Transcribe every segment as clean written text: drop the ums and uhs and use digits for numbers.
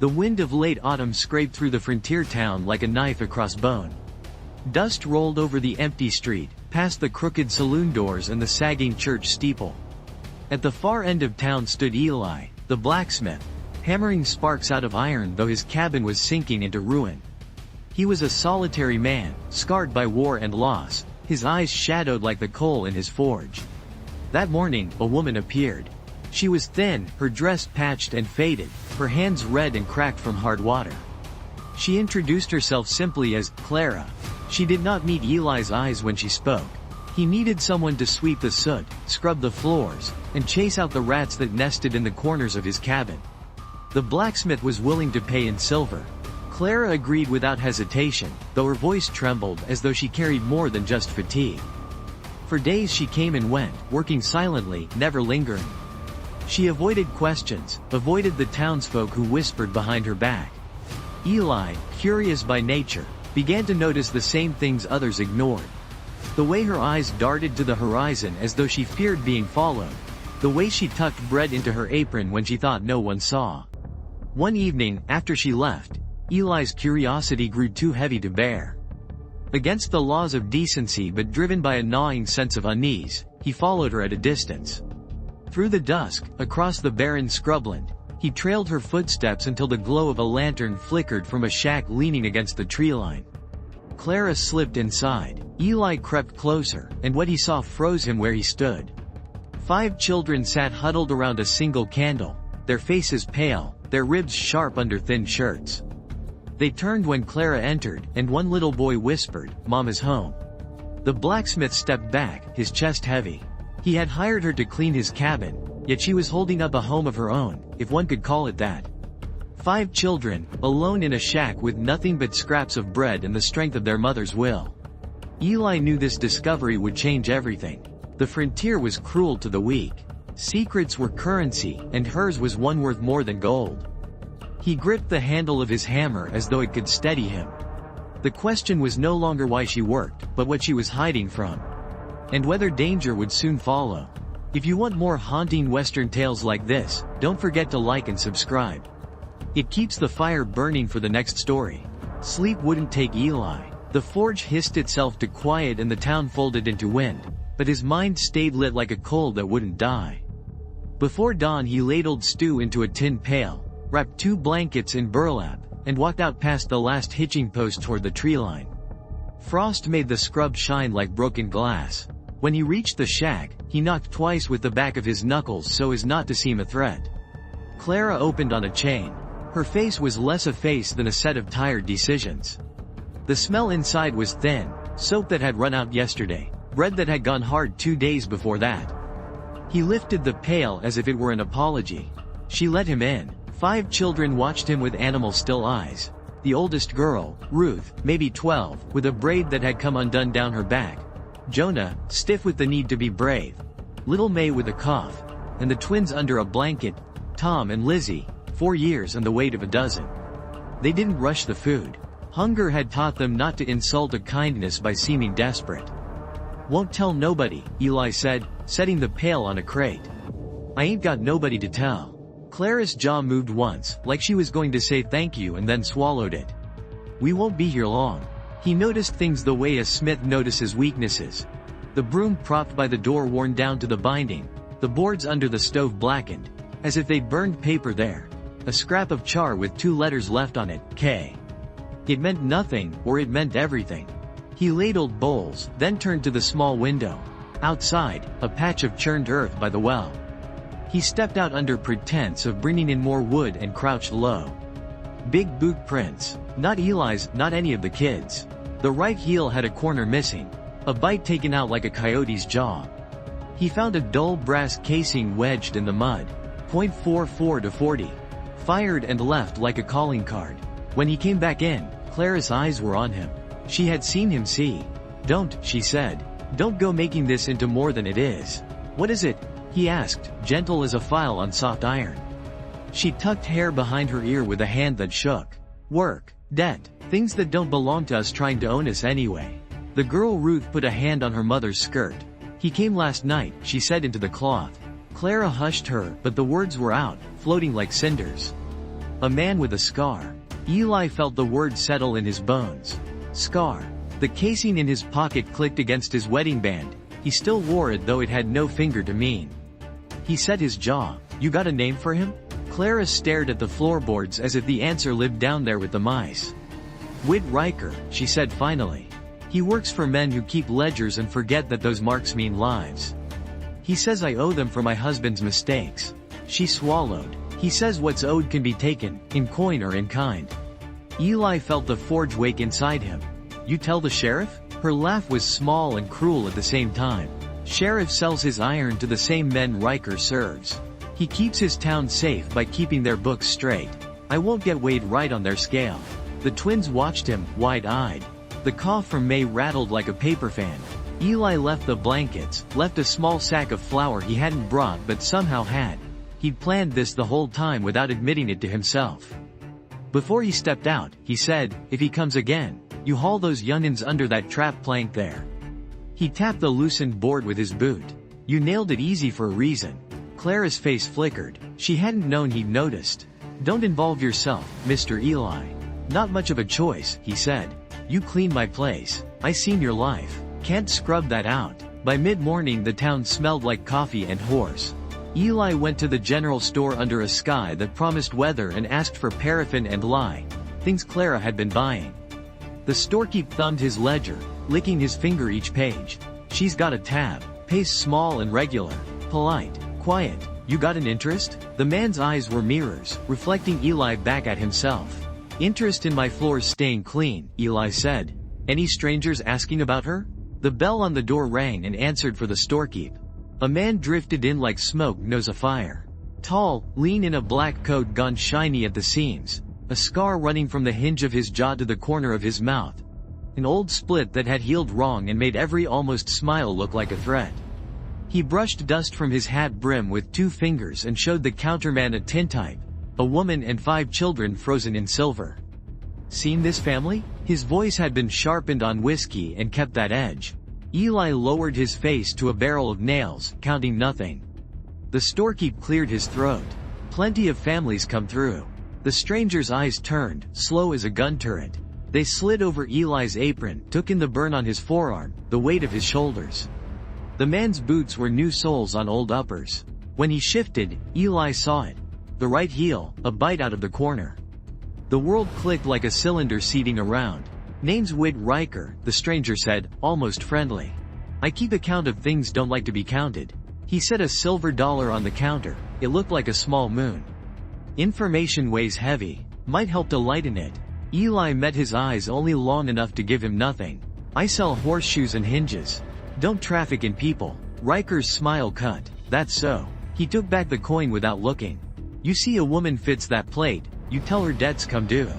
The wind of late autumn scraped through the frontier town like a knife across bone. Dust rolled over the empty street, past the crooked saloon doors and the sagging church steeple. At the far end of town stood Eli, the blacksmith, hammering sparks out of iron though his cabin was sinking into ruin. He was a solitary man, scarred by war and loss, his eyes shadowed like the coal in his forge. That morning, a woman appeared. She was thin, her dress patched and faded, her hands red and cracked from hard water. She introduced herself simply as Clara. She did not meet Eli's eyes when she spoke. He needed someone to sweep the soot, scrub the floors, and chase out the rats that nested in the corners of his cabin. The blacksmith was willing to pay in silver. Clara agreed without hesitation, though her voice trembled as though she carried more than just fatigue. For days she came and went, working silently, never lingering. She avoided questions, avoided the townsfolk who whispered behind her back. Eli, curious by nature, began to notice the same things others ignored. The way her eyes darted to the horizon as though she feared being followed. The way she tucked bread into her apron when she thought no one saw. One evening, after she left, Eli's curiosity grew too heavy to bear. Against the laws of decency but driven by a gnawing sense of unease, he followed her at a distance. Through the dusk, across the barren scrubland, he trailed her footsteps until the glow of a lantern flickered from a shack leaning against the tree line. Clara slipped inside. Eli crept closer, and what he saw froze him where he stood. 5 children sat huddled around a single candle, their faces pale, their ribs sharp under thin shirts. They turned when Clara entered, and one little boy whispered, "Mama's home." The blacksmith stepped back, his chest heavy. He had hired her to clean his cabin, yet she was holding up a home of her own, if one could call it that. 5 children, alone in a shack with nothing but scraps of bread and the strength of their mother's will. Eli knew this discovery would change everything. The frontier was cruel to the weak. Secrets were currency, and hers was one worth more than gold. He gripped the handle of his hammer as though it could steady him. The question was no longer why she worked, but what she was hiding from. And whether danger would soon follow. If you want more haunting Western tales like this, don't forget to like and subscribe. It keeps the fire burning for the next story. Sleep wouldn't take Eli. The forge hissed itself to quiet and the town folded into wind, but his mind stayed lit like a coal that wouldn't die. Before dawn he ladled stew into a tin pail, wrapped 2 blankets in burlap, and walked out past the last hitching post toward the tree line. Frost made the scrub shine like broken glass. When he reached the shack, he knocked twice with the back of his knuckles so as not to seem a threat. Clara opened on a chain. Her face was less a face than a set of tired decisions. The smell inside was thin, soap that had run out yesterday, bread that had gone hard 2 days before that. He lifted the pail as if it were an apology. She let him in. 5 children watched him with animal-still eyes. The oldest girl, Ruth, maybe 12, with a braid that had come undone down her back. Jonah, stiff with the need to be brave. Little May with a cough. And the twins under a blanket, Tom and Lizzie, 4 years and the weight of a dozen. They didn't rush the food. Hunger had taught them not to insult a kindness by seeming desperate. "Won't tell nobody," Eli said, setting the pail on a crate. "I ain't got nobody to tell." Clara's jaw moved once, like she was going to say thank you and then swallowed it. "We won't be here long." He noticed things the way a smith notices weaknesses. The broom propped by the door worn down to the binding, the boards under the stove blackened, as if they'd burned paper there. A scrap of char with 2 letters left on it, K. It meant nothing, or it meant everything. He ladled bowls, then turned to the small window. Outside, a patch of churned earth by the well. He stepped out under pretense of bringing in more wood and crouched low. Big boot prints. Not Eli's, not any of the kids. The right heel had a corner missing. A bite taken out like a coyote's jaw. He found a dull brass casing wedged in the mud. .44 to 40. Fired and left like a calling card. When he came back in, Clara's eyes were on him. She had seen him see. "Don't," she said. "Don't go making this into more than it is." "What is it?" he asked, gentle as a file on soft iron. She tucked hair behind her ear with a hand that shook. "Work, debt, things that don't belong to us trying to own us anyway." The girl Ruth put a hand on her mother's skirt. "He came last night," she said into the cloth. Clara hushed her, but the words were out, floating like cinders. A man with a scar. Eli felt the word settle in his bones. Scar. The casing in his pocket clicked against his wedding band. He still wore it though it had no finger to mean. He set his jaw. You got a name for him? Clara stared at the floorboards as if the answer lived down there with the mice. Whit Riker, she said finally. He works for men who keep ledgers and forget that those marks mean lives. He says I owe them for my husband's mistakes. She swallowed. He says what's owed can be taken, in coin or in kind. Eli felt the forge wake inside him. You tell the sheriff? Her laugh was small and cruel at the same time. Sheriff sells his iron to the same men Riker serves. He keeps his town safe by keeping their books straight. I won't get weighed right on their scale. The twins watched him, wide-eyed. The cough from May rattled like a paper fan. Eli left the blankets, left a small sack of flour he hadn't brought but somehow had. He'd planned this the whole time without admitting it to himself. Before he stepped out, he said, if he comes again, you haul those young'uns under that trap plank there. He tapped the loosened board with his boot. You nailed it easy for a reason. Clara's face flickered. She hadn't known he'd noticed. Don't involve yourself, Mr. Eli. Not much of a choice, he said. You cleaned my place. I seen your life. Can't scrub that out. By mid-morning the town smelled like coffee and horse. Eli went to the general store under a sky that promised weather and asked for paraffin and lye, things Clara had been buying. The storekeep thumbed his ledger, licking his finger each page. She's got a tab. Pays small and regular. Polite. Quiet. You got an interest? The man's eyes were mirrors, reflecting Eli back at himself. Interest in my floors staying clean, Eli said. Any strangers asking about her? The bell on the door rang and answered for the storekeep. A man drifted in like smoke knows a fire. Tall, lean in a black coat gone shiny at the seams. A scar running from the hinge of his jaw to the corner of his mouth. An old split that had healed wrong and made every almost smile look like a threat. He brushed dust from his hat brim with 2 fingers and showed the counterman a tintype, a woman and 5 children frozen in silver. Seen this family? His voice had been sharpened on whiskey and kept that edge. Eli lowered his face to a barrel of nails, counting nothing. The storekeep cleared his throat. Plenty of families come through. The stranger's eyes turned, slow as a gun turret. They slid over Eli's apron, took in the burn on his forearm, the weight of his shoulders. The man's boots were new soles on old uppers. When he shifted, Eli saw it. The right heel, a bite out of the corner. The world clicked like a cylinder seating around. Name's Whit Riker, the stranger said, almost friendly. I keep account of things don't like to be counted. He set a silver dollar on the counter. It looked like a small moon. Information weighs heavy. Might help to lighten it. Eli met his eyes only long enough to give him nothing. I sell horseshoes and hinges. Don't traffic in people. Riker's smile cut. That's so. He took back the coin without looking. You see a woman fits that plate, you tell her debt's come due.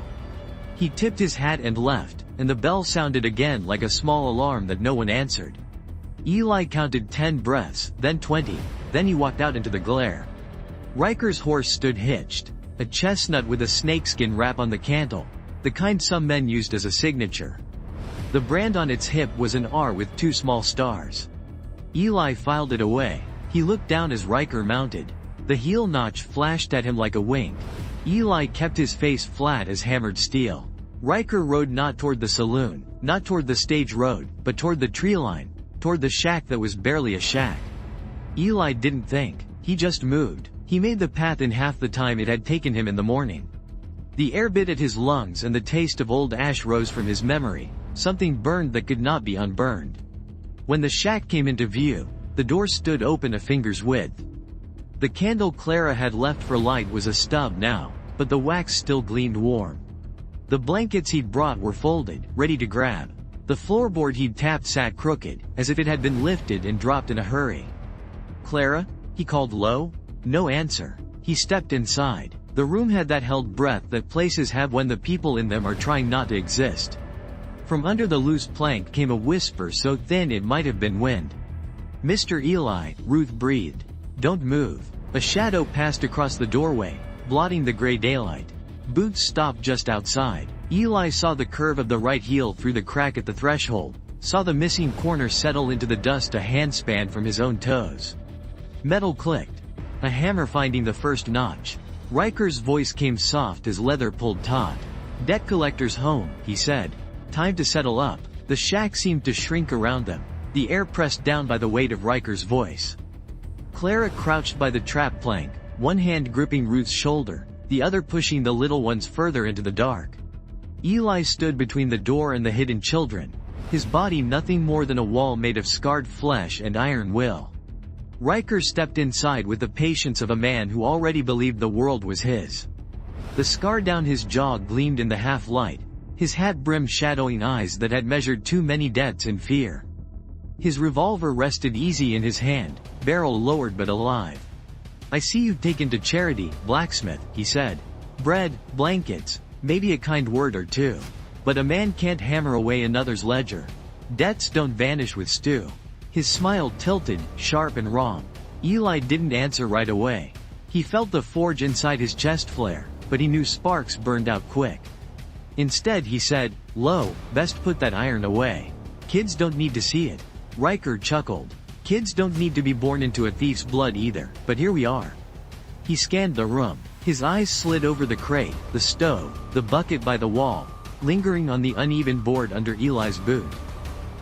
He tipped his hat and left, and the bell sounded again like a small alarm that no one answered. Eli counted 10 breaths, then 20, then he walked out into the glare. Riker's horse stood hitched, a chestnut with a snakeskin wrap on the cantle, the kind some men used as a signature. The brand on its hip was an R with 2 small stars. Eli filed it away. He looked down as Riker mounted. The heel notch flashed at him like a wink. Eli kept his face flat as hammered steel. Riker rode not toward the saloon, not toward the stage road, but toward the tree line, toward the shack that was barely a shack. Eli didn't think. He just moved. He made the path in half the time it had taken him in the morning. The air bit at his lungs and the taste of old ash rose from his memory, something burned that could not be unburned. When the shack came into view, the door stood open a finger's width. The candle Clara had left for light was a stub now, but the wax still gleamed warm. The blankets he'd brought were folded, ready to grab. The floorboard he'd tapped sat crooked, as if it had been lifted and dropped in a hurry. Clara? He called low. No answer. He stepped inside. The room had that held breath that places have when the people in them are trying not to exist. From under the loose plank came a whisper so thin it might have been wind. Mr. Eli, Ruth breathed. Don't move. A shadow passed across the doorway, blotting the gray daylight. Boots stopped just outside. Eli saw the curve of the right heel through the crack at the threshold, saw the missing corner settle into the dust a handspan from his own toes. Metal clicked. A hammer finding the first notch. Riker's voice came soft as leather pulled taut. "Debt collector's home," he said. "Time to settle up." The shack seemed to shrink around them, the air pressed down by the weight of Riker's voice. Clara crouched by the trap plank, one hand gripping Ruth's shoulder, the other pushing the little ones further into the dark. Eli stood between the door and the hidden children, his body nothing more than a wall made of scarred flesh and iron will. Riker stepped inside with the patience of a man who already believed the world was his. The scar down his jaw gleamed in the half-light, his hat-brim shadowing eyes that had measured too many debts in fear. His revolver rested easy in his hand, barrel lowered but alive. "I see you've taken to charity, Blacksmith," he said. "Bread, blankets, maybe a kind word or two. But a man can't hammer away another's ledger. Debts don't vanish with stew." His smile tilted, sharp and wrong. Eli didn't answer right away. He felt the forge inside his chest flare, but he knew sparks burned out quick. Instead he said, "Lo, best put that iron away. Kids don't need to see it." Riker chuckled. "Kids don't need to be born into a thief's blood either, but here we are." He scanned the room. His eyes slid over the crate, the stove, the bucket by the wall, lingering on the uneven board under Eli's boot.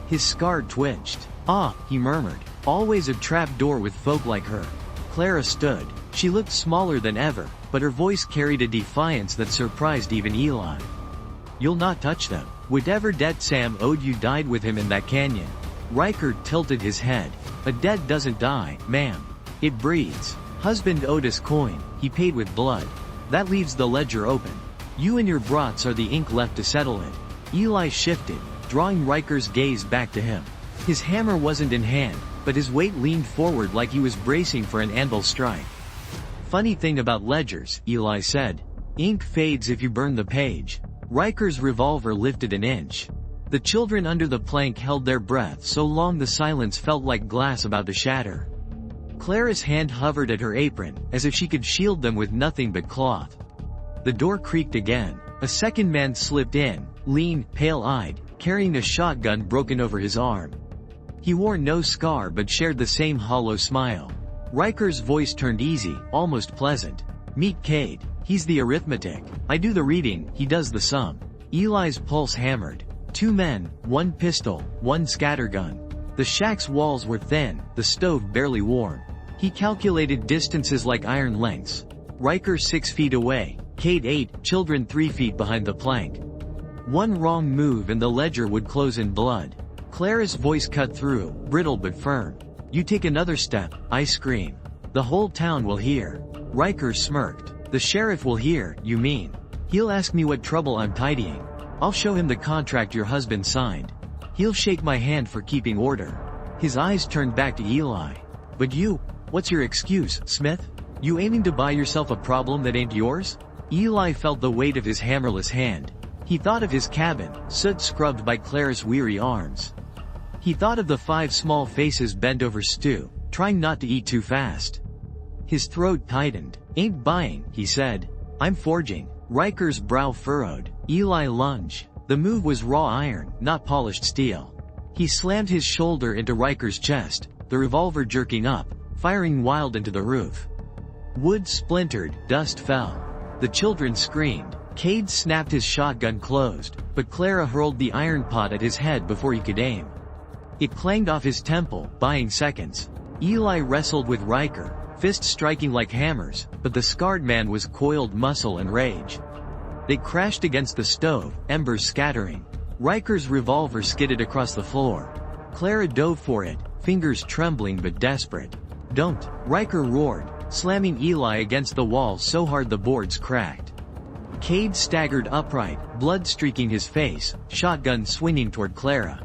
His scar twitched. "Ah," he murmured, "always a trap door with folk like her." Clara stood. She looked smaller than ever, but her voice carried a defiance that surprised even Eli. "You'll not touch them. Whatever debt Sam owed you died with him in that canyon." Riker tilted his head. "A debt doesn't die, ma'am. It breathes. Husband owed us coin, he paid with blood. That leaves the ledger open. You and your brats are the ink left to settle it." Eli shifted, drawing Riker's gaze back to him. His hammer wasn't in hand, but his weight leaned forward like he was bracing for an anvil strike. "Funny thing about ledgers," Eli said. "Ink fades if you burn the page." Riker's revolver lifted an inch. The children under the plank held their breath so long the silence felt like glass about to shatter. Clara's hand hovered at her apron, as if she could shield them with nothing but cloth. The door creaked again. A second man slipped in, lean, pale-eyed, carrying a shotgun broken over his arm. He wore no scar but shared the same hollow smile. Riker's voice turned easy, almost pleasant. "Meet Cade. He's the arithmetic. I do the reading, he does the sum." Eli's pulse hammered. 2 men, 1 pistol, 1 scattergun. The shack's walls were thin, the stove barely warm. He calculated distances like iron lengths. Riker 6 feet away, Cade 8, children 3 feet behind the plank. One wrong move and the ledger would close in blood. Clara's voice cut through, brittle but firm. "You take another step, I scream. The whole town will hear." Riker smirked. "The sheriff will hear, you mean? He'll ask me what trouble I'm tidying. I'll show him the contract your husband signed. He'll shake my hand for keeping order." His eyes turned back to Eli. "But you, what's your excuse, Smith? You aiming to buy yourself a problem that ain't yours?" Eli felt the weight of his hammerless hand. He thought of his cabin, soot scrubbed by Clara's weary arms. He thought of the 5 small faces bent over stew, trying not to eat too fast. His throat tightened. "Ain't buying," he said. "I'm forging." Riker's brow furrowed. Eli lunged. The move was raw iron, not polished steel. He slammed his shoulder into Riker's chest, the revolver jerking up, firing wild into the roof. Wood splintered, dust fell. The children screamed. Cade snapped his shotgun closed, but Clara hurled the iron pot at his head before he could aim. It clanged off his temple, buying seconds. Eli wrestled with Riker, fists striking like hammers, but the scarred man was coiled muscle and rage. They crashed against the stove, embers scattering. Riker's revolver skidded across the floor. Clara dove for it, fingers trembling but desperate. "Don't!" Riker roared, slamming Eli against the wall so hard the boards cracked. Cade staggered upright, blood streaking his face, shotgun swinging toward Clara.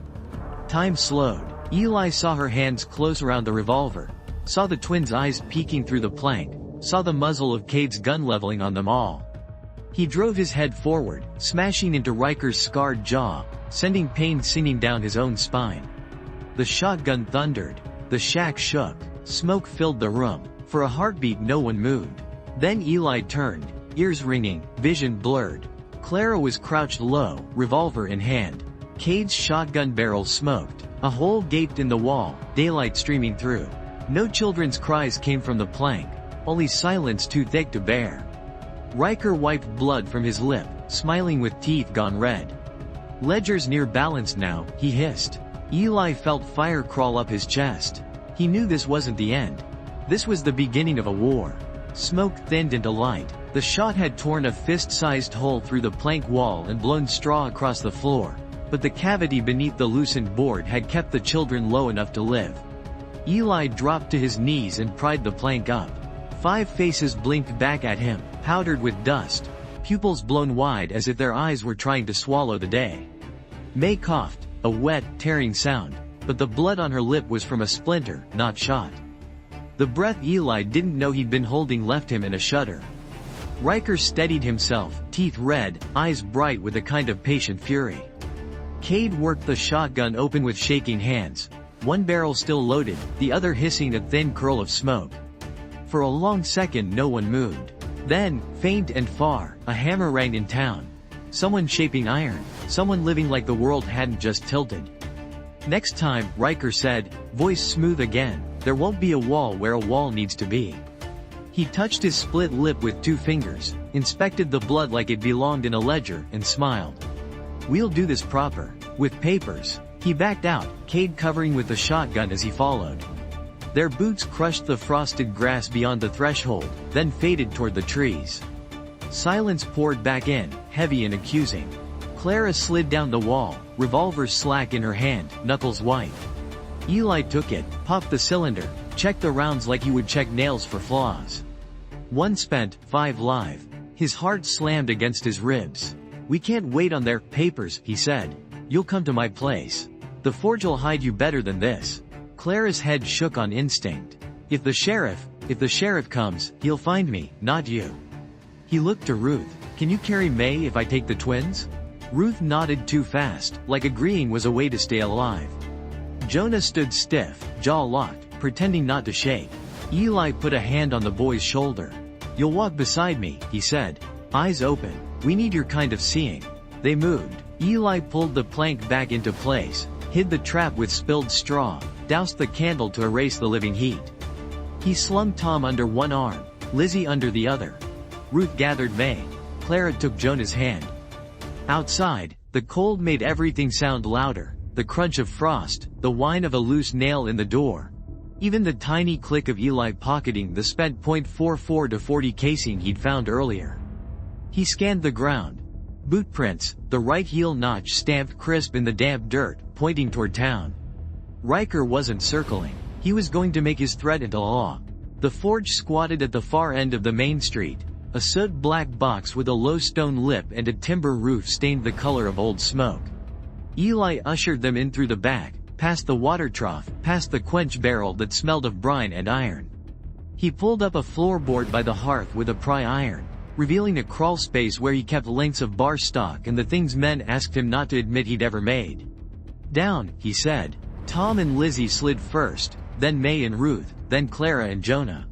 Time slowed. Eli saw her hands close around the revolver, saw the twins' eyes peeking through the plank, saw the muzzle of Cade's gun leveling on them all. He drove his head forward, smashing into Riker's scarred jaw, sending pain singing down his own spine. The shotgun thundered. The shack shook. Smoke filled the room. For a heartbeat no one moved. Then Eli turned, ears ringing, vision blurred. Clara was crouched low, revolver in hand. Cade's shotgun barrel smoked. A hole gaped in the wall, daylight streaming through. No children's cries came from the plank, only silence too thick to bear. Riker wiped blood from his lip, smiling with teeth gone red. "Ledger's near balanced now," he hissed. Eli felt fire crawl up his chest. He knew this wasn't the end. This was the beginning of a war. Smoke thinned into light. The shot had torn a fist-sized hole through the plank wall and blown straw across the floor, but the cavity beneath the loosened board had kept the children low enough to live. Eli dropped to his knees and pried the plank up. 5 faces blinked back at him, powdered with dust, pupils blown wide as if their eyes were trying to swallow the day. May coughed, a wet, tearing sound, but the blood on her lip was from a splinter, not shot. The breath Eli didn't know he'd been holding left him in a shudder. Riker steadied himself, teeth red, eyes bright with a kind of patient fury. Cade worked the shotgun open with shaking hands, one barrel still loaded, the other hissing a thin curl of smoke. For a long second no one moved. Then, faint and far, a hammer rang in town. Someone shaping iron, someone living like the world hadn't just tilted. "Next time," Riker said, voice smooth again, "there won't be a wall where a wall needs to be." He touched his split lip with 2 fingers, inspected the blood like it belonged in a ledger, and smiled. "We'll do this proper. With papers." He backed out, Cade covering with the shotgun as he followed. Their boots crushed the frosted grass beyond the threshold, then faded toward the trees. Silence poured back in, heavy and accusing. Clara slid down the wall, revolver slack in her hand, knuckles white. Eli took it, popped the cylinder, checked the rounds like he would check nails for flaws. 1 spent, 5 live. His heart slammed against his ribs. "We can't wait on their papers," he said. "You'll come to my place. The forge'll hide you better than this." Clara's head shook on instinct. If the sheriff comes, he'll find me, not you." He looked to Ruth. "Can you carry May if I take the twins?" Ruth nodded too fast, like agreeing was a way to stay alive. Jonah stood stiff, jaw locked, pretending not to shake. Eli put a hand on the boy's shoulder. "You'll walk beside me," he said. "Eyes open. We need your kind of seeing." They moved. Eli pulled the plank back into place, hid the trap with spilled straw, doused the candle to erase the living heat. He slung Tom under one arm, Lizzie under the other. Ruth gathered May. Clara took Jonah's hand. Outside, the cold made everything sound louder, the crunch of frost, the whine of a loose nail in the door. Even the tiny click of Eli pocketing the spent .44 to 40 casing he'd found earlier. He scanned the ground. Boot prints, the right heel notch stamped crisp in the damp dirt, pointing toward town. Riker wasn't circling. He was going to make his threat into law. The forge squatted at the far end of the main street. A soot-black box with a low stone lip and a timber roof stained the color of old smoke. Eli ushered them in through the back, past the water trough, past the quench barrel that smelled of brine and iron. He pulled up a floorboard by the hearth with a pry iron, revealing a crawl space where he kept lengths of bar stock and the things men asked him not to admit he'd ever made. "Down," he said. Tom and Lizzie slid first, then May and Ruth, then Clara and Jonah.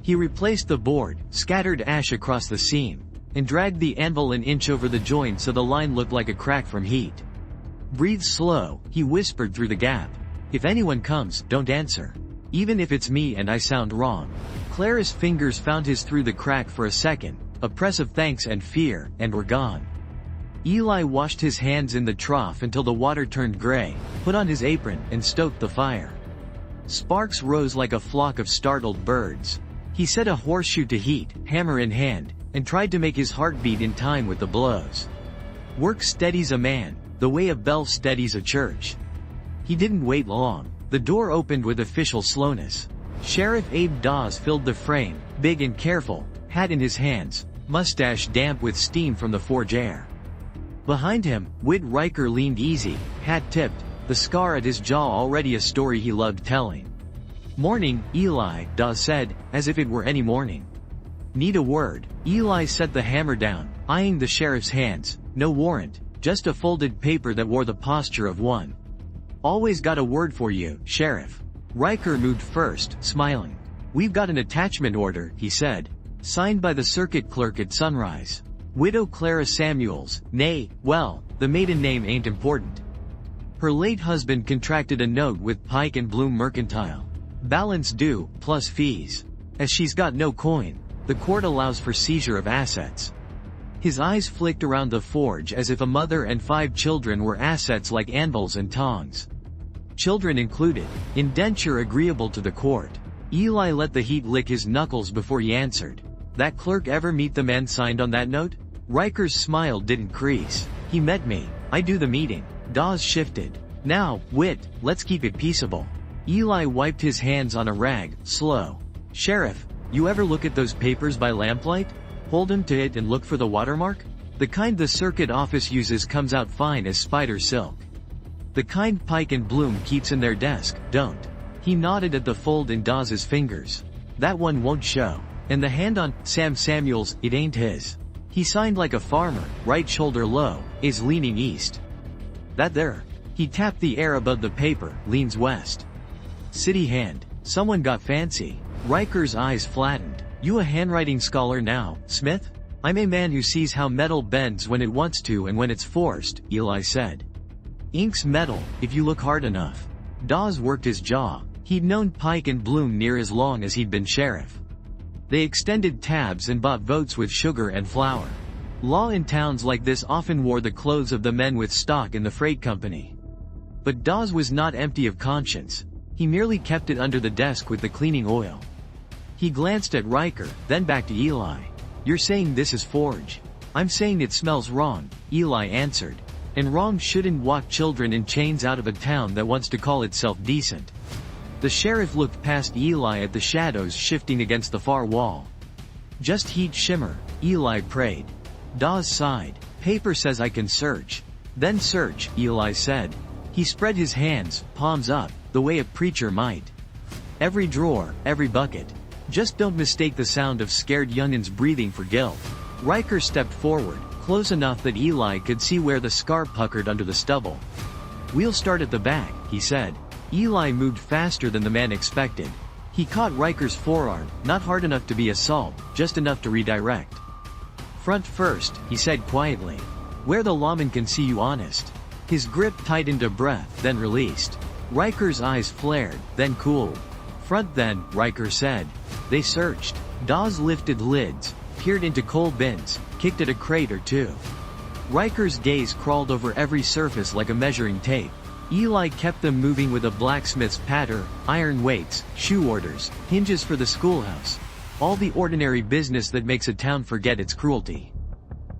He replaced the board, scattered ash across the seam, and dragged the anvil an inch over the joint so the line looked like a crack from heat. "Breathe slow," he whispered through the gap. "If anyone comes, don't answer. Even if it's me and I sound wrong." Clara's fingers found his through the crack for a second, a press of thanks and fear, and were gone. Eli washed his hands in the trough until the water turned gray, put on his apron, and stoked the fire. Sparks rose like a flock of startled birds. He set a horseshoe to heat, hammer in hand, and tried to make his heart beat in time with the blows. Work steadies a man, the way a bell steadies a church. He didn't wait long. The door opened with official slowness. Sheriff Abe Dawes filled the frame, big and careful, hat in his hands, mustache damp with steam from the forge air. Behind him, Whit Riker leaned easy, hat tipped, the scar at his jaw already a story he loved telling. "Morning, Eli," Dawes said, as if it were any morning. "Need a word." Eli set the hammer down, eyeing the sheriff's hands. "No warrant, just a folded paper that wore the posture of one." "Always got a word for you, Sheriff." Riker moved first, smiling. "We've got an attachment order," he said. "Signed by the circuit clerk at Sunrise. Widow Clara Samuels, nay, well, the maiden name ain't important. Her late husband contracted a note with Pike and Bloom Mercantile. Balance due, plus fees. As she's got no coin, The court allows for seizure of assets. His eyes flicked around the forge as if a mother and 5 children were assets like anvils and tongs. Children included. Indenture agreeable to the court. Eli let the heat lick his knuckles before he answered. That clerk ever meet the man signed on that note? Riker's smile didn't crease. He met me. I do the meeting. Dawes shifted. Now, Wit, let's keep it peaceable. Eli wiped his hands on a rag, slow. Sheriff, you ever look at those papers by lamplight? Hold him to it and look for the watermark? The kind the circuit office uses comes out fine as spider silk. The kind Pike and Bloom keeps in their desk, don't. He nodded at the fold in Dawes's fingers. That one won't show. And the hand on Sam Samuels, it ain't his. He signed like a farmer, right shoulder low, is leaning east. That there. He tapped the air above the paper, leans west. City hand. Someone got fancy. Riker's eyes flattened. You a handwriting scholar now, Smith? I'm a man who sees how metal bends when it wants to and when it's forced, Eli said. Ink's metal, if you look hard enough. Dawes worked his jaw. He'd known Pike and Bloom near as long as he'd been sheriff. They extended tabs and bought votes with sugar and flour. Law in towns like this often wore the clothes of the men with stock in the freight company. But Dawes was not empty of conscience. He merely kept it under the desk with the cleaning oil. He glanced at Riker, then back to Eli. You're saying this is forge. I'm saying it smells wrong, Eli answered. And wrong shouldn't walk children in chains out of a town that wants to call itself decent. The sheriff looked past Eli at the shadows shifting against the far wall. Just heat shimmer, Eli prayed. Dawes sighed. Paper says I can search. Then search, Eli said. He spread his hands, palms up, the way a preacher might. Every drawer, every bucket. Just don't mistake the sound of scared youngins breathing for guilt. Riker stepped forward, close enough that Eli could see where the scar puckered under the stubble. We'll start at the back, he said. Eli moved faster than the man expected. He caught Riker's forearm, not hard enough to be assault, just enough to redirect. Front first, he said quietly. Where the lawman can see you honest. His grip tightened a breath, then released. Riker's eyes flared, then cooled. Front then, Riker said. They searched. Dawes lifted lids, peered into coal bins, kicked at a crate or two. Riker's gaze crawled over every surface like a measuring tape. Eli kept them moving with a blacksmith's patter, iron weights, shoe orders, hinges for the schoolhouse. All the ordinary business that makes a town forget its cruelty.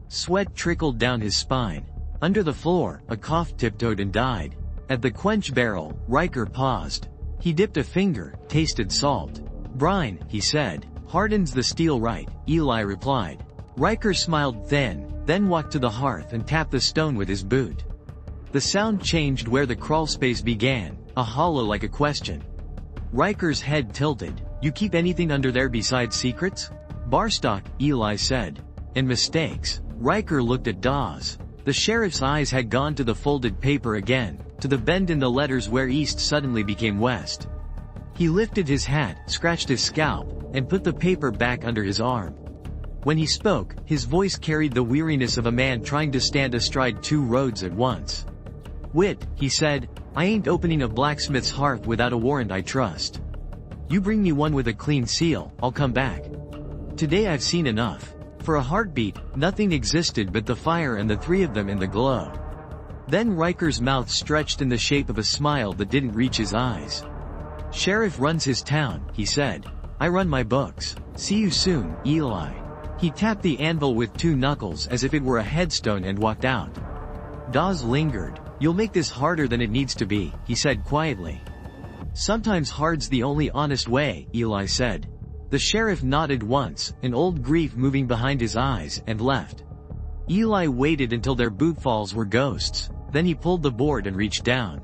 Sweat trickled down his spine. Under the floor, a cough tiptoed and died. At the quench barrel, Riker paused. He dipped a finger, tasted salt. Brine, he said. Hardens the steel right, Eli replied. Riker smiled thin, then walked to the hearth and tapped the stone with his boot. The sound changed where the crawlspace began, a hollow like a question. Riker's head tilted. You keep anything under there besides secrets? Barstock, Eli said. And mistakes. Riker looked at Dawes. The sheriff's eyes had gone to the folded paper again, to the bend in the letters where east suddenly became west. He lifted his hat, scratched his scalp, and put the paper back under his arm. When he spoke, his voice carried the weariness of a man trying to stand astride 2 roads at once. Wit, he said, I ain't opening a blacksmith's hearth without a warrant I trust. You bring me one with a clean seal, I'll come back. Today I've seen enough. For a heartbeat, nothing existed but the fire and the 3 of them in the glow. Then Riker's mouth stretched in the shape of a smile that didn't reach his eyes. Sheriff runs his town, he said. I run my books. See you soon, Eli. He tapped the anvil with 2 knuckles as if it were a headstone and walked out. Dawes lingered. You'll make this harder than it needs to be, he said quietly. Sometimes hard's the only honest way, Eli said. The sheriff nodded once, an old grief moving behind his eyes, and left. Eli waited until their bootfalls were ghosts. Then he pulled the board and reached down.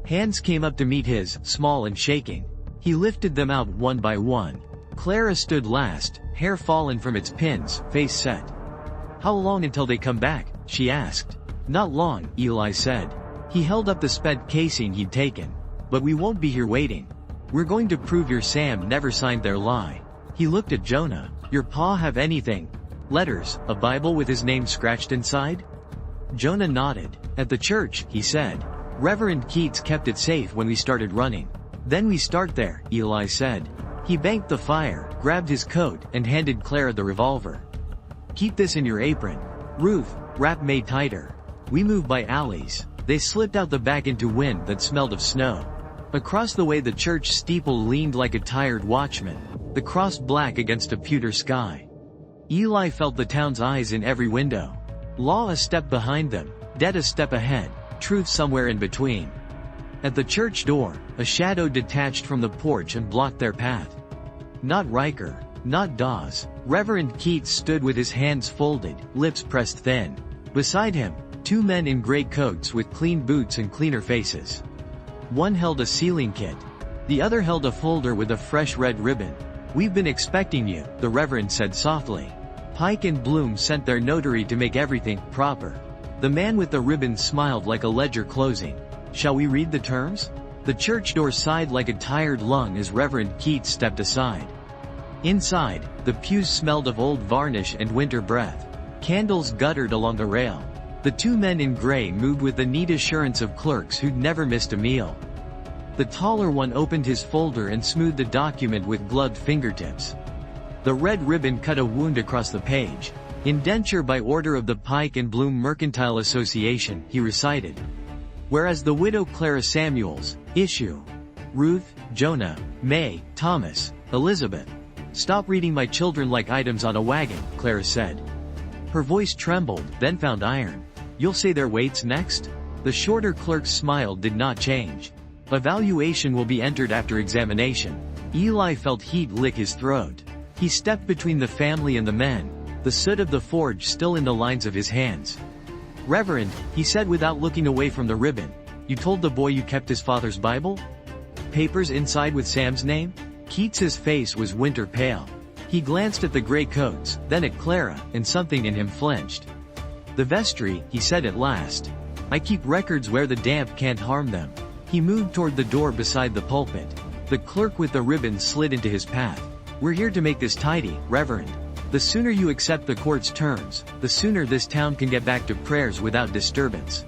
Hands came up to meet his, small and shaking. He lifted them out one by one. Clara stood last, hair fallen from its pins, face set. How long until they come back? She asked. Not long, Eli said. He held up the sped casing he'd taken. But we won't be here waiting. We're going to prove your Sam never signed their lie. He looked at Jonah. Your pa have anything? Letters, a Bible with his name scratched inside? Jonah nodded. At the church, he said. Reverend Keats kept it safe when we started running. Then we start there, Eli said. He banked the fire, grabbed his coat, and handed Clara the revolver. "Keep this in your apron. Ruth, wrap May tighter. We move by alleys." They slipped out the back into wind that smelled of snow. Across the way the church steeple leaned like a tired watchman, the cross black against a pewter sky. Eli felt the town's eyes in every window. Law a step behind them, dead a step ahead, truth somewhere in between. At the church door, a shadow detached from the porch and blocked their path. Not Riker, not Dawes. Reverend Keats stood with his hands folded, lips pressed thin. Beside him, two men in gray coats with clean boots and cleaner faces. One held a sealing kit. The other held a folder with a fresh red ribbon. "We've been expecting you," the Reverend said softly. Pike and Bloom sent their notary to make everything proper. The man with the ribbon smiled like a ledger closing. "Shall we read the terms?" The church door sighed like a tired lung as Reverend Keats stepped aside. Inside, the pews smelled of old varnish and winter breath. Candles guttered along the rail. The two men in gray moved with the neat assurance of clerks who'd never missed a meal. The taller one opened his folder and smoothed the document with gloved fingertips. The red ribbon cut a wound across the page. "Indenture by order of the Pike and Bloom Mercantile Association," he recited. "Whereas the widow Clara Samuels, issue. Ruth, Jonah, May, Thomas, Elizabeth." "Stop reading my children like items on a wagon," Clara said. Her voice trembled, then found iron. "You'll say their weights next?" The shorter clerk's smile did not change. "Evaluation will be entered after examination." Eli felt heat lick his throat. He stepped between the family and the men, the soot of the forge still in the lines of his hands. "Reverend," he said without looking away from the ribbon, "you told the boy you kept his father's Bible? Papers inside with Sam's name?" Keats's face was winter pale. He glanced at the gray coats, then at Clara, and something in him flinched. "The vestry," he said at last. "I keep records where the damp can't harm them." He moved toward the door beside the pulpit. The clerk with the ribbon slid into his path. "We're here to make this tidy, Reverend. The sooner you accept the court's terms, the sooner this town can get back to prayers without disturbance."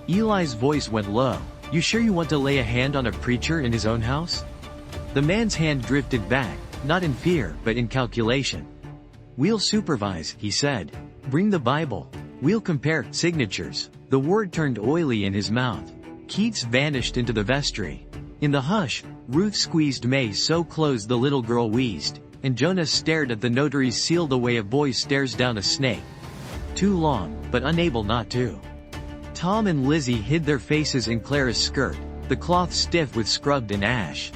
Eli's voice went low. "You sure you want to lay a hand on a preacher in his own house?" The man's hand drifted back, not in fear, but in calculation. "We'll supervise," he said. "Bring the Bible. We'll compare signatures." The word turned oily in his mouth. Keats vanished into the vestry. In the hush, Ruth squeezed May so close the little girl wheezed, and Jonah stared at the notary's seal the way a boy stares down a snake. Too long, but unable not to. Tom and Lizzie hid their faces in Clara's skirt, the cloth stiff with scrubbed in ash.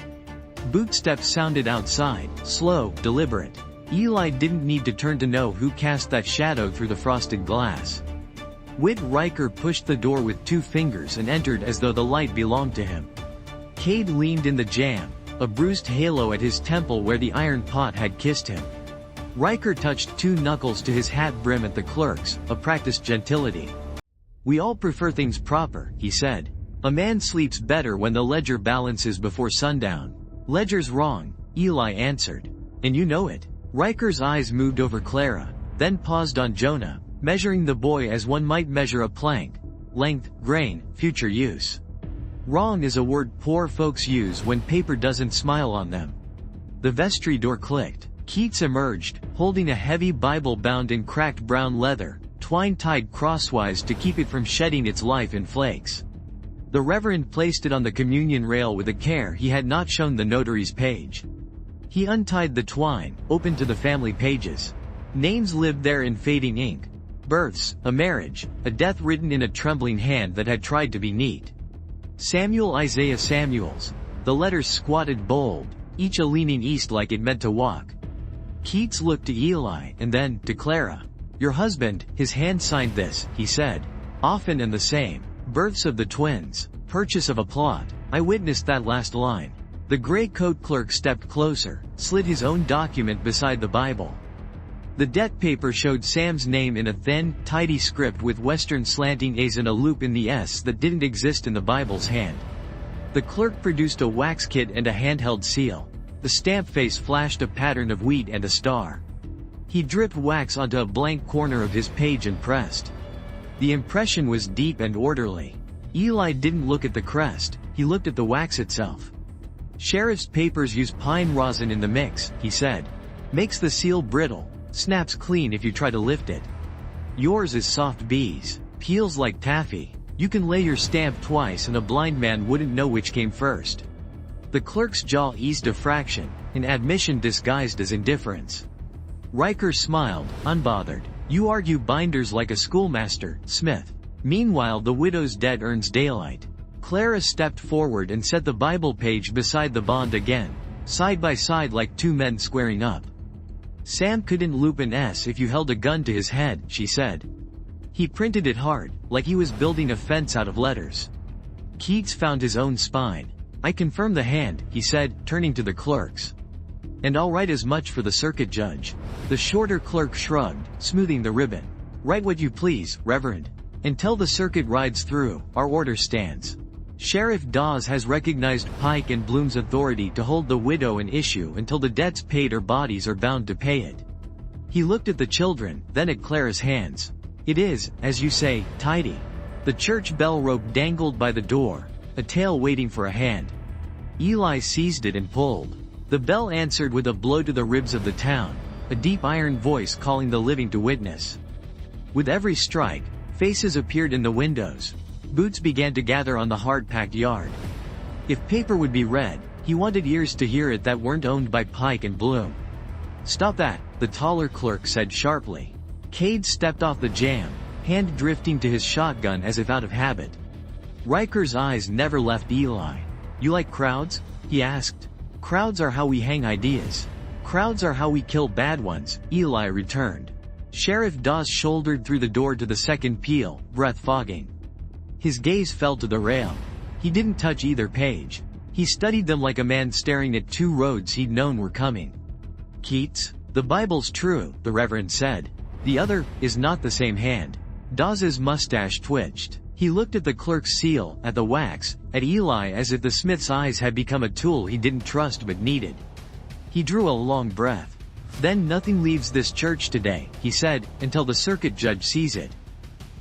Bootsteps sounded outside, slow, deliberate. Eli didn't need to turn to know who cast that shadow through the frosted glass. Whit Riker pushed the door with 2 fingers and entered as though the light belonged to him. Cade leaned in the jamb, a bruised halo at his temple where the iron pot had kissed him. Riker touched 2 knuckles to his hat brim at the clerks, a practiced gentility. "We all prefer things proper," he said. "A man sleeps better when the ledger balances before sundown." "Ledger's wrong," Eli answered. "And you know it." Riker's eyes moved over Clara, then paused on Jonah, measuring the boy as one might measure a plank. Length, grain, future use. Wrong is a word poor folks use when paper doesn't smile on them. The vestry door clicked. Keats emerged, holding a heavy Bible bound in cracked brown leather, twine tied crosswise to keep it from shedding its life in flakes. The Reverend placed it on the communion rail with a care he had not shown the notary's page. He untied the twine, opened to the family pages. Names lived there in fading ink. Births, a marriage, a death written in a trembling hand that had tried to be neat. Samuel Isaiah Samuels. The letters squatted bold, each a leaning east like it meant to walk. Keats looked to Eli and then to Clara. "Your husband, his hand signed this," he said. "Often and the same. Births of the twins. Purchase of a plot. I witnessed that last line." The gray coat clerk stepped closer, slid his own document beside the Bible. The debt paper showed Sam's name in a thin, tidy script with western slanting A's and a loop in the S that didn't exist in the Bible's hand. The clerk produced a wax kit and a handheld seal. The stamp face flashed a pattern of wheat and a star. He dripped wax onto a blank corner of his page and pressed. The impression was deep and orderly. Eli didn't look at the crest, he looked at the wax itself. Sheriff's papers use pine rosin in the mix, he said. Makes the seal brittle, snaps clean if you try to lift it. Yours is soft bees, peels like taffy. You can lay your stamp twice and a blind man wouldn't know which came first. The clerk's jaw eased a fraction, an admission disguised as indifference. Riker smiled, unbothered. You argue binders like a schoolmaster, Smith. Meanwhile the widow's debt earns daylight. Clara stepped forward and set the Bible page beside the bond again, side by side like two men squaring up. Sam couldn't loop an S if you held a gun to his head, she said. He printed it hard, like he was building a fence out of letters. Keats found his own spine. I confirm the hand, he said, turning to the clerks. And I'll write as much for the circuit judge. The shorter clerk shrugged, smoothing the ribbon. Write what you please, Reverend. Until the circuit rides through, our order stands. Sheriff Dawes has recognized Pike and Bloom's authority to hold the widow in issue until the debt's paid or bodies are bound to pay it. He looked at the children, then at Clara's hands. It is, as you say, tidy. The church bell rope dangled by the door, a tail waiting for a hand. Eli seized it and pulled. The bell answered with a blow to the ribs of the town, a deep iron voice calling the living to witness. With every strike, faces appeared in the windows. Boots began to gather on the hard-packed yard. If paper would be read, he wanted ears to hear it that weren't owned by Pike and Bloom. Stop that, the taller clerk said sharply. Cade stepped off the jamb, hand drifting to his shotgun as if out of habit. Riker's eyes never left Eli. You like crowds? He asked. Crowds are how we hang ideas. Crowds are how we kill bad ones, Eli returned. Sheriff Dawes shouldered through the door to the second peal, breath fogging. His gaze fell to the rail. He didn't touch either page. He studied them like a man staring at two roads he'd known were coming. Keats, the Bible's true, the Reverend said. The other is not the same hand. Dawes's mustache twitched. He looked at the clerk's seal, at the wax, at Eli as if the smith's eyes had become a tool he didn't trust but needed. He drew a long breath. Then nothing leaves this church today, he said, until the circuit judge sees it.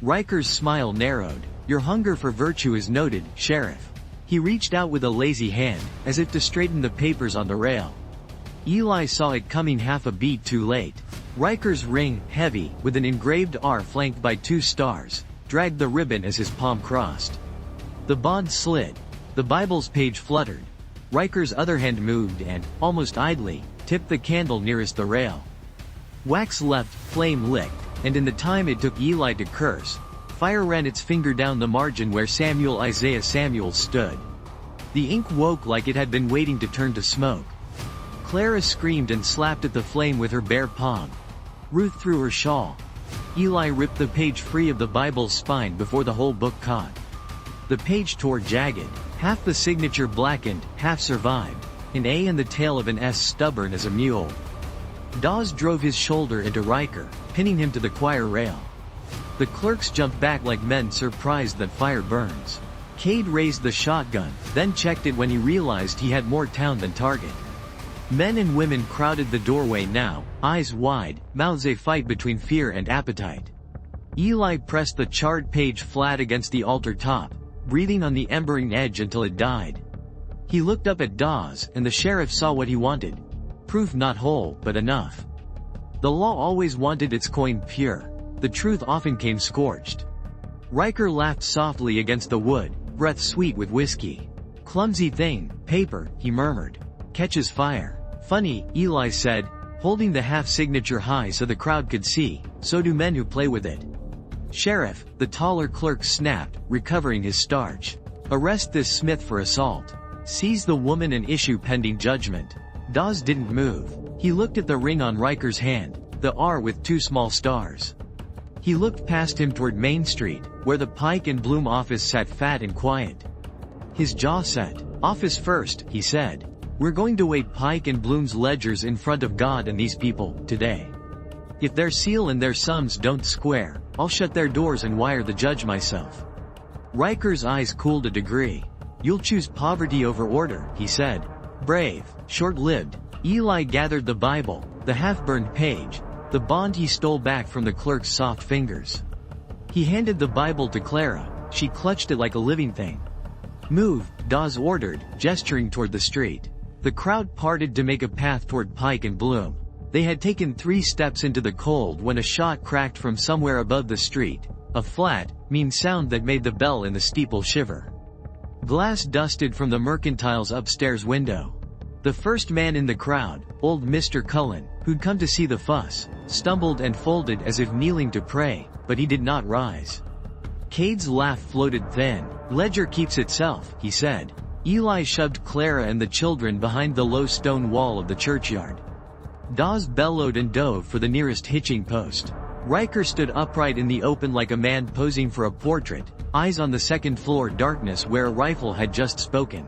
Riker's smile narrowed. Your hunger for virtue is noted, Sheriff. He reached out with a lazy hand, as if to straighten the papers on the rail. Eli saw it coming half a beat too late. Riker's ring, heavy, with an engraved R flanked by 2 stars, dragged the ribbon as his palm crossed. The bond slid. The Bible's page fluttered. Riker's other hand moved and, almost idly, tipped the candle nearest the rail. Wax leapt, flame licked, and in the time it took Eli to curse, fire ran its finger down the margin where Isaiah Samuel stood. The ink woke like it had been waiting to turn to smoke. Clara screamed and slapped at the flame with her bare palm. Ruth threw her shawl. Eli ripped the page free of the Bible's spine before the whole book caught. The page tore jagged. Half the signature blackened, half survived. An A and the tail of an S stubborn as a mule. Dawes drove his shoulder into Riker, pinning him to the choir rail. The clerks jumped back like men surprised that fire burns. Cade raised the shotgun, then checked it when he realized he had more town than target. Men and women crowded the doorway now, eyes wide, mouths a fight between fear and appetite. Eli pressed the charred page flat against the altar top, breathing on the embering edge until it died. He looked up at Dawes, and the sheriff saw what he wanted. Proof not whole, but enough. The law always wanted its coin pure. The truth often came scorched. Riker laughed softly against the wood, breath sweet with whiskey. Clumsy thing, paper, he murmured. Catches fire. Funny, Eli said, holding the half-signature high so the crowd could see, so do men who play with it. Sheriff, the taller clerk snapped, recovering his starch. Arrest this Smith for assault. Seize the woman and issue pending judgment. Dawes didn't move. He looked at the ring on Riker's hand, the R with 2 small stars. He looked past him toward Main Street, where the Pike and Bloom office sat fat and quiet. His jaw set. Office first, he said. We're going to weigh Pike and Bloom's ledgers in front of God and these people, today. If their seal and their sums don't square, I'll shut their doors and wire the judge myself. Riker's eyes cooled a degree. You'll choose poverty over order, he said. Brave, short-lived. Eli gathered the Bible, the half-burned page, the bond he stole back from the clerk's soft fingers. He handed the Bible to Clara. She clutched it like a living thing. "Move," Dawes ordered, gesturing toward the street. The crowd parted to make a path toward Pike and Bloom. They had taken 3 steps into the cold when a shot cracked from somewhere above the street, a flat, mean sound that made the bell in the steeple shiver. Glass dusted from the Mercantile's upstairs window. The first man in the crowd, old Mr. Cullen, who'd come to see the fuss, stumbled and folded as if kneeling to pray, but he did not rise. Cade's laugh floated thin. "Ledger keeps itself," he said. Eli shoved Clara and the children behind the low stone wall of the churchyard. Dawes bellowed and dove for the nearest hitching post. Riker stood upright in the open like a man posing for a portrait, eyes on the second-floor darkness where a rifle had just spoken.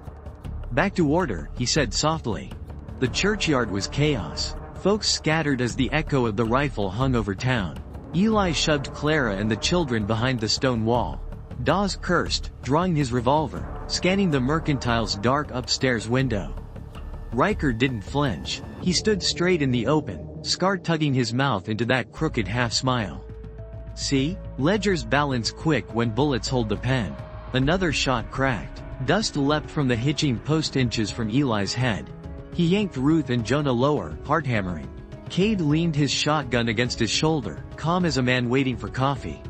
"Back to order," he said softly. The churchyard was chaos. Folks scattered as the echo of the rifle hung over town. Eli shoved Clara and the children behind the stone wall. Dawes cursed, drawing his revolver, scanning the Mercantile's dark upstairs window. Riker didn't flinch. He stood straight in the open, Scar tugging his mouth into that crooked half-smile. "See? Ledger's balance quick when bullets hold the pen." Another shot cracked. Dust leapt from the hitching post inches from Eli's head. He yanked Ruth and Jonah lower, heart-hammering. Cade leaned his shotgun against his shoulder, calm as a man waiting for coffee.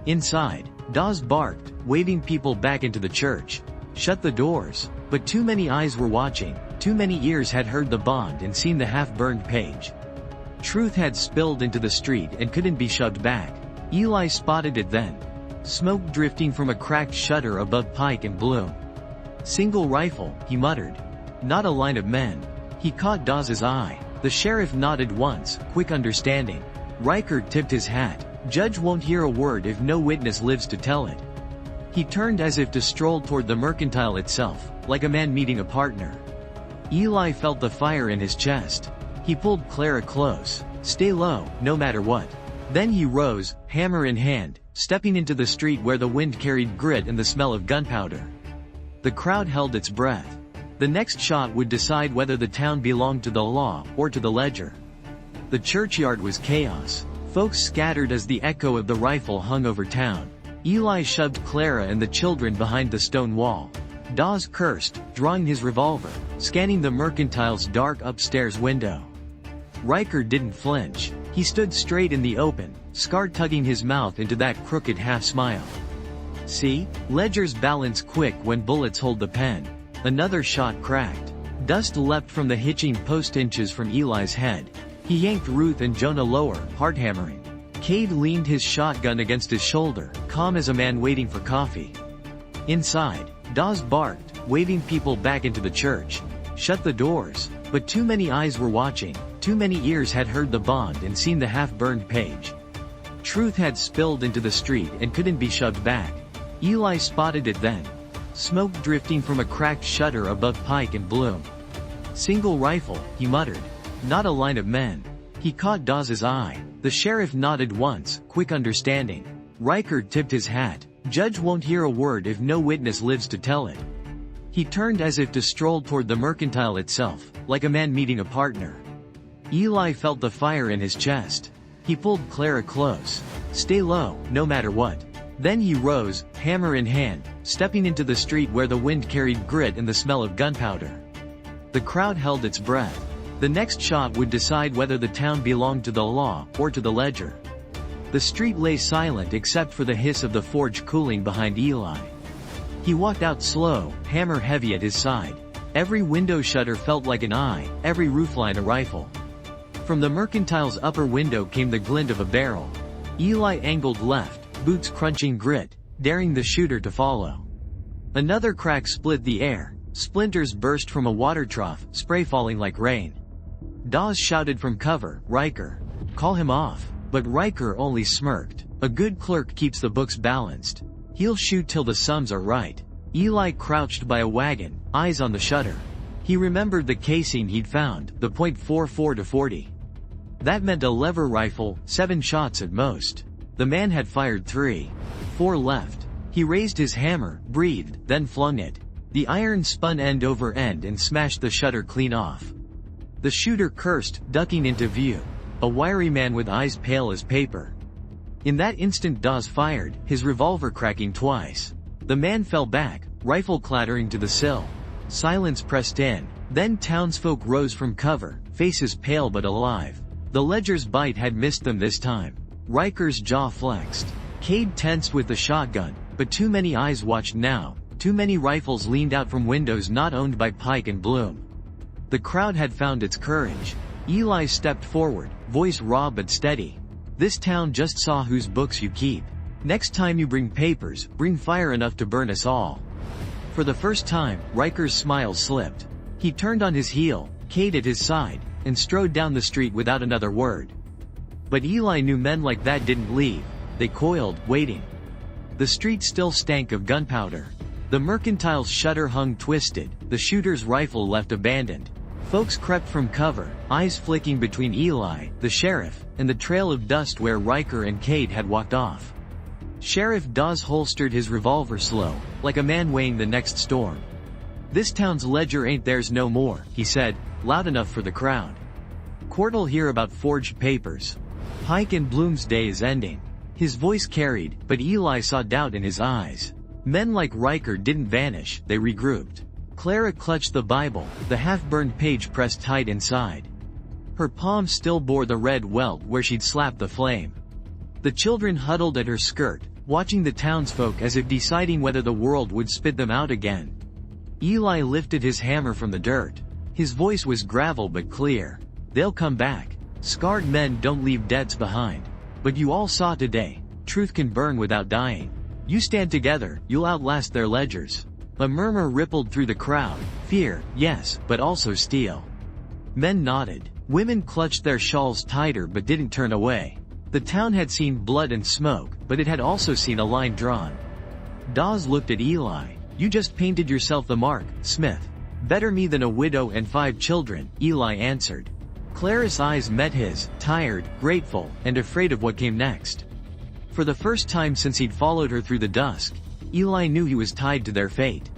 Inside, Dawes barked, waving people back into the church. "Shut the doors." But too many eyes were watching, too many ears had heard the bond and seen the half-burned page. Truth had spilled into the street and couldn't be shoved back. Eli spotted it then. Smoke drifting from a cracked shutter above Pike and Bloom. "Single rifle," he muttered. "Not a line of men." He caught Dawes's eye. The sheriff nodded once, quick understanding. Riker tipped his hat. "Judge won't hear a word if no witness lives to tell it." He turned as if to stroll toward the Mercantile itself, like a man meeting a partner. Eli felt the fire in his chest. He pulled Clara close. "Stay low, no matter what." Then he rose, hammer in hand, stepping into the street where the wind carried grit and the smell of gunpowder. The crowd held its breath. The next shot would decide whether the town belonged to the law or to the ledger. The churchyard was chaos. Folks scattered as the echo of the rifle hung over town. Eli shoved Clara and the children behind the stone wall. Dawes cursed, drawing his revolver, scanning the Mercantile's dark upstairs window. Riker didn't flinch. He stood straight in the open, Scar tugging his mouth into that crooked half-smile. "See? Ledger's balance quick when bullets hold the pen." Another shot cracked. Dust leapt from the hitching post inches from Eli's head. He yanked Ruth and Jonah lower, heart-hammering. Cade leaned his shotgun against his shoulder, calm as a man waiting for coffee. Inside, Dawes barked, waving people back into the church. "Shut the doors." But too many eyes were watching, too many ears had heard the bond and seen the half-burned page. Truth had spilled into the street and couldn't be shoved back. Eli spotted it then. Smoke drifting from a cracked shutter above Pike and Bloom. "Single rifle," he muttered. "Not a line of men." He caught Dawes's eye. The sheriff nodded once, quick understanding. Riker tipped his hat. "Judge won't hear a word if no witness lives to tell it." He turned as if to stroll toward the Mercantile itself, like a man meeting a partner. Eli felt the fire in his chest. He pulled Clara close. "Stay low, no matter what." Then he rose, hammer in hand, stepping into the street where the wind carried grit and the smell of gunpowder. The crowd held its breath. The next shot would decide whether the town belonged to the law or to the ledger. The street lay silent except for the hiss of the forge cooling behind Eli. He walked out slow, hammer heavy at his side. Every window shutter felt like an eye, every roofline a rifle. From the Mercantile's upper window came the glint of a barrel. Eli angled left, boots crunching grit, daring the shooter to follow. Another crack split the air. Splinters burst from a water trough, spray falling like rain. Dawes shouted from cover, "Riker. Call him off." But Riker only smirked. A good clerk keeps the books balanced. He'll shoot till the sums are right. Eli crouched by a wagon, eyes on the shutter. He remembered the casing he'd found, the .44 to 40. That meant a lever rifle, 7 shots at most. The man had fired 3. 4 left. He raised his hammer, breathed, then flung it. The iron spun end over end and smashed the shutter clean off. The shooter cursed, ducking into view. A wiry man with eyes pale as paper. In that instant Dawes fired, his revolver cracking twice. The man fell back, rifle clattering to the sill. Silence pressed in. Then townsfolk rose from cover, faces pale but alive. The ledger's bite had missed them this time. Riker's jaw flexed. Cade tensed with the shotgun, but too many eyes watched now. Too many rifles leaned out from windows not owned by Pike and Bloom. The crowd had found its courage. Eli stepped forward, voice raw but steady. "This town just saw whose books you keep. Next time you bring papers, bring fire enough to burn us all." For the first time, Riker's smile slipped. He turned on his heel, Cade at his side, and strode down the street without another word. But Eli knew men like that didn't leave. They coiled, waiting. The street still stank of gunpowder. The mercantile's shutter hung twisted, the shooter's rifle left abandoned. Folks crept from cover, eyes flicking between Eli, the sheriff, and the trail of dust where Riker and Cade had walked off. Sheriff Dawes holstered his revolver slow, like a man weighing the next storm. "This town's ledger ain't theirs no more," he said, loud enough for the crowd. "Court'll hear about forged papers. Pike and Bloom's day is ending." His voice carried, but Eli saw doubt in his eyes. Men like Riker didn't vanish, they regrouped. Clara clutched the Bible, the half-burned page pressed tight inside. Her palm still bore the red welt where she'd slapped the flame. The children huddled at her skirt, watching the townsfolk as if deciding whether the world would spit them out again. Eli lifted his hammer from the dirt. His voice was gravel but clear. "They'll come back. Scarred men don't leave debts behind. But you all saw today, truth can burn without dying. You stand together, you'll outlast their ledgers." A murmur rippled through the crowd. Fear, yes, but also steel. Men nodded. Women clutched their shawls tighter but didn't turn away. The town had seen blood and smoke, but it had also seen a line drawn. Dawes looked at Eli. "You just painted yourself the mark, Smith." "Better me than a widow and 5 children," Eli answered. Clara's eyes met his, tired, grateful, and afraid of what came next. For the first time since he'd followed her through the dusk, Eli knew he was tied to their fate.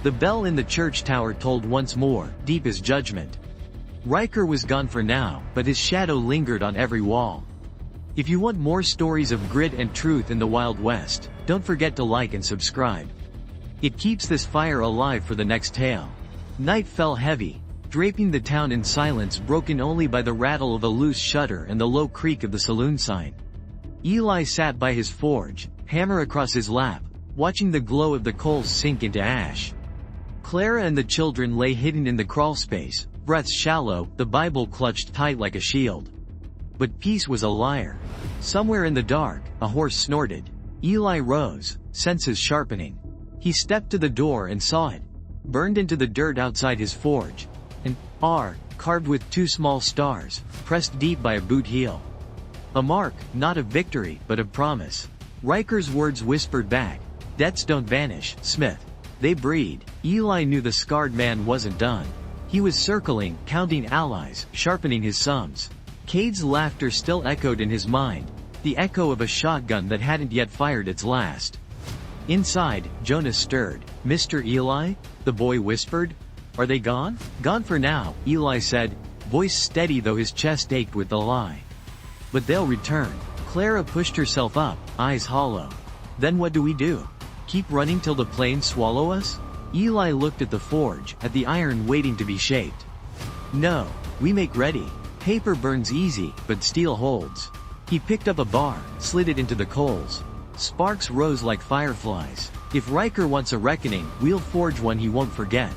The bell in the church tower tolled once more, deep as judgment. Riker was gone for now, but his shadow lingered on every wall. If you want more stories of grit and truth in the Wild West, don't forget to like and subscribe. It keeps this fire alive for the next tale. Night fell heavy, draping the town in silence broken only by the rattle of a loose shutter and the low creak of the saloon sign. Eli sat by his forge, hammer across his lap, watching the glow of the coals sink into ash. Clara and the children lay hidden in the crawlspace, breaths shallow, the Bible clutched tight like a shield. But peace was a liar. Somewhere in the dark, a horse snorted. Eli rose, senses sharpening. He stepped to the door and saw it, burned into the dirt outside his forge. An R, carved with 2 small stars, pressed deep by a boot heel. A mark, not of victory, but of promise. Riker's words whispered back, "Debts don't vanish, Smith. They breed." Eli knew the scarred man wasn't done. He was circling, counting allies, sharpening his sums. Cade's laughter still echoed in his mind, the echo of a shotgun that hadn't yet fired its last. Inside, Jonas stirred. "Mr. Eli?" the boy whispered. "Are they gone?" "Gone for now," Eli said, voice steady though his chest ached with the lie. "But they'll return." Clara pushed herself up, eyes hollow. "Then what do we do? Keep running till the planes swallow us?" Eli looked at the forge, at the iron waiting to be shaped. "No, we make ready. Paper burns easy, but steel holds." He picked up a bar, slid it into the coals. Sparks rose like fireflies. "If Riker wants a reckoning, we'll forge one he won't forget."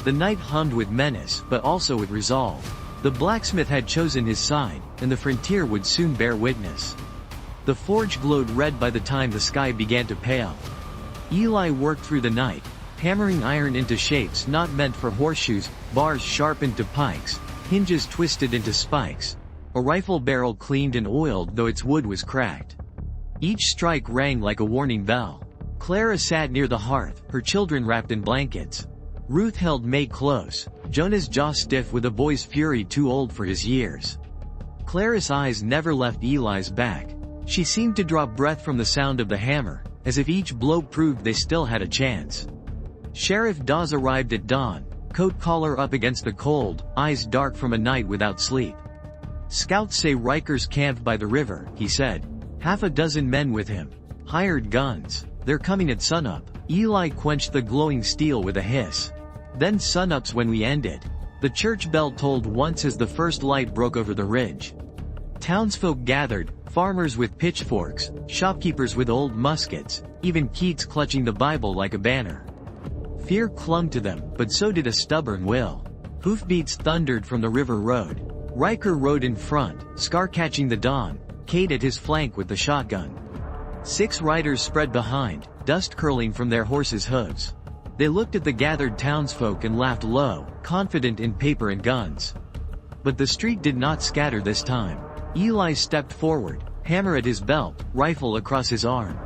The night hummed with menace, but also with resolve. The blacksmith had chosen his side, and the frontier would soon bear witness. The forge glowed red by the time the sky began to pale. Eli worked through the night, hammering iron into shapes not meant for horseshoes, bars sharpened to pikes, hinges twisted into spikes. A rifle barrel cleaned and oiled though its wood was cracked. Each strike rang like a warning bell. Clara sat near the hearth, her children wrapped in blankets. Ruth held May close, Jonah's jaw stiff with a boy's fury too old for his years. Clara's eyes never left Eli's back. She seemed to draw breath from the sound of the hammer, as if each blow proved they still had a chance. Sheriff Dawes arrived at dawn, coat collar up against the cold, eyes dark from a night without sleep. "Scouts say Riker's camped by the river," he said. "Half a dozen men with him. Hired guns. They're coming at sunup. Eli quenched the glowing steel with a hiss. Then sunup's when we ended. The church bell tolled once as the first light broke over the ridge. Townsfolk gathered, farmers with pitchforks, shopkeepers with old muskets, even Keats clutching the Bible like a banner. Fear clung to them, but so did a stubborn will. Hoofbeats thundered from the river road. Riker rode in front, Scar catching the dawn, Cade at his flank with the shotgun. 6 riders spread behind, dust curling from their horses' hooves. They looked at the gathered townsfolk and laughed low, confident in paper and guns. But the street did not scatter this time. Eli stepped forward, hammer at his belt, rifle across his arm.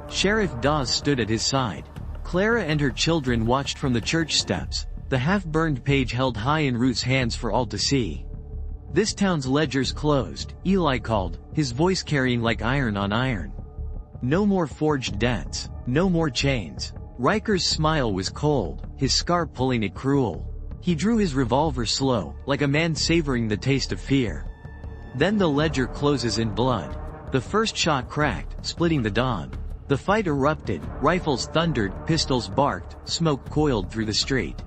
Sheriff Dawes stood at his side. Clara and her children watched from the church steps, the half-burned page held high in Ruth's hands for all to see. "This town's ledger's closed," Eli called, his voice carrying like iron on iron. "No more forged debts, no more chains." Riker's smile was cold, his scar pulling it cruel. He drew his revolver slow, like a man savoring the taste of fear. Then the ledger closes in blood. The first shot cracked, splitting the dawn. The fight erupted, rifles thundered, pistols barked, smoke coiled through the street.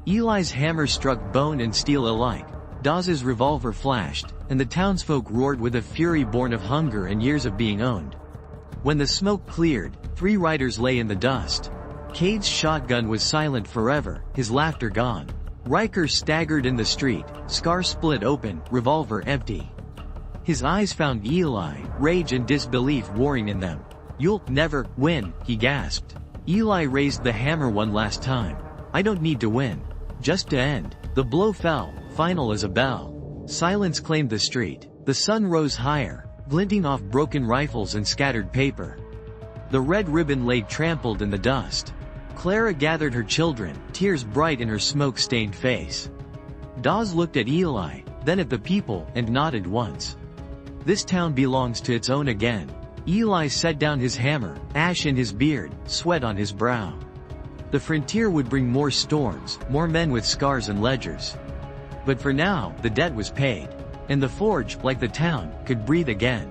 Eli's hammer struck bone and steel alike. Dawes's revolver flashed, and the townsfolk roared with a fury born of hunger and years of being owned. When the smoke cleared, 3 riders lay in the dust. Cade's shotgun was silent forever, his laughter gone. Riker staggered in the street, scar split open, revolver empty. His eyes found Eli, rage and disbelief warring in them. "You'll never win," he gasped. Eli raised the hammer one last time. "I don't need to win. Just to end." The blow fell, final as a bell. Silence claimed the street. The sun rose higher, glinting off broken rifles and scattered paper. The red ribbon lay trampled in the dust. Clara gathered her children, tears bright in her smoke-stained face. Dawes looked at Eli, then at the people, and nodded once. "This town belongs to its own again." Eli set down his hammer, ash in his beard, sweat on his brow. The frontier would bring more storms, more men with scars and ledgers. But for now, the debt was paid. And the forge, like the town, could breathe again.